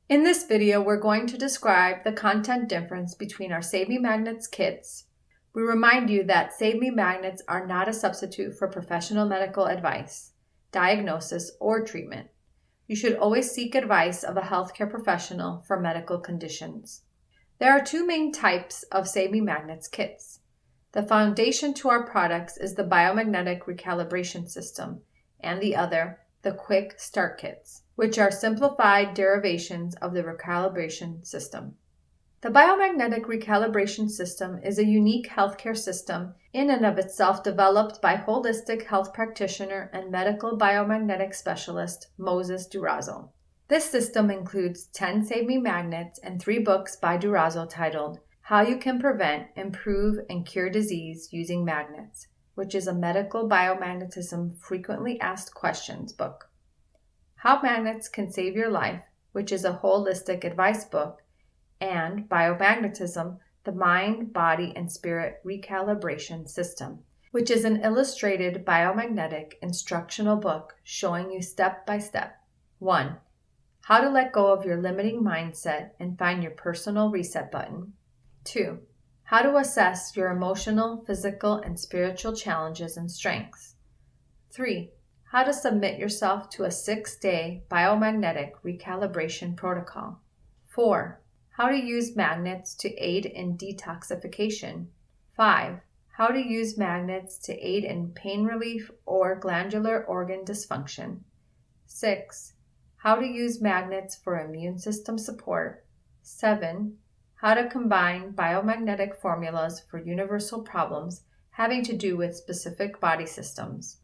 In this video, we're going to describe the content difference between our Save Me Magnets kits. We remind you that Save Me Magnets are not a substitute for professional medical advice, diagnosis, or treatment. You should always seek advice of a healthcare professional for medical conditions. There are two main types of Save Me Magnets kits. The foundation to our products is the BIOMAGNETIC RECALIBRATION SYSTEM, and the other, the Quick Start Kits, which are simplified derivations of the recalibration system. The BIOMAGNETIC RECALIBRATION System is a unique healthcare system in and of itself developed by holistic health practitioner and medical biomagnetic specialist Moses Durazo. This system includes 10 Save Me Magnets and 3 books by Durazo titled How You Can Prevent, Improve, and Cure Disease Using Magnets, which is a medical biomagnetism frequently asked questions book. How Magnets Can Save Your Life, which is a holistic advice book, and Biomagnetism, the Mind, Body, and Spirit Recalibration System, which is an illustrated biomagnetic instructional book showing you step by step. 1. How to let go of your limiting mindset and find your personal reset button. 2. How to assess your emotional, physical, and spiritual challenges and strengths. 3. How to submit yourself to a 6-day biomagnetic recalibration protocol. 4. How to use magnets to aid in detoxification. 5. How to use magnets to aid in pain relief or glandular organ dysfunction. 6. How to use magnets for immune system support. 7. How to combine biomagnetic formulas for universal problems having to do with specific body systems.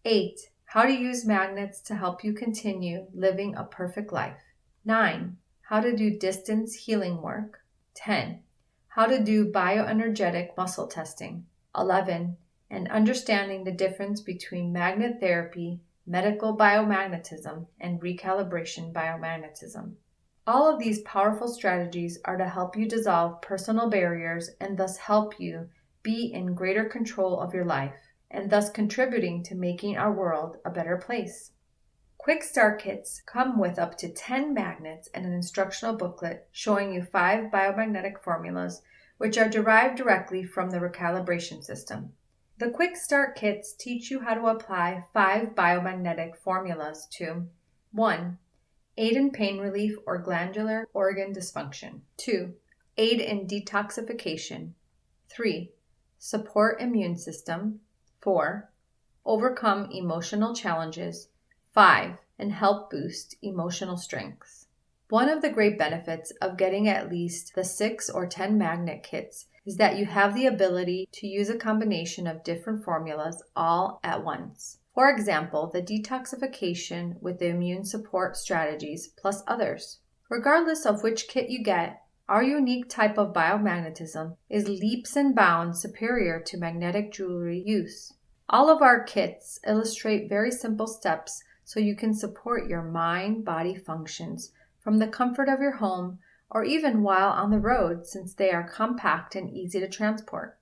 8. How to use magnets to help you continue living a perfect life. 9. How to do distance healing work. 10. How to do bioenergetic muscle testing. 11. And understanding the difference between magnet therapy, medical biomagnetism, and recalibration biomagnetism. All of these powerful strategies are to help you dissolve personal barriers and thus help you be in greater control of your life, and thus contributing to making our world a better place. Quick Start Kits come with up to 10 magnets and an instructional booklet showing you 5 biomagnetic formulas which are derived directly from the recalibration system. The Quick Start Kits teach you how to apply 5 biomagnetic formulas to 1. Aid in pain relief or glandular organ dysfunction. 2. Aid in detoxification. 3. Support immune system. 4. Overcome emotional challenges. 5. And help boost emotional strengths. One of the great benefits of getting at least the 6 or 10 magnet kits is that you have the ability to use a combination of different formulas all at once. For example, the detoxification with the immune support strategies plus others. Regardless of which kit you get, our unique type of biomagnetism is leaps and bounds superior to magnetic jewelry use. All of our kits illustrate very simple steps so you can support your mind-body functions from the comfort of your home or even while on the road, since they are compact and easy to transport.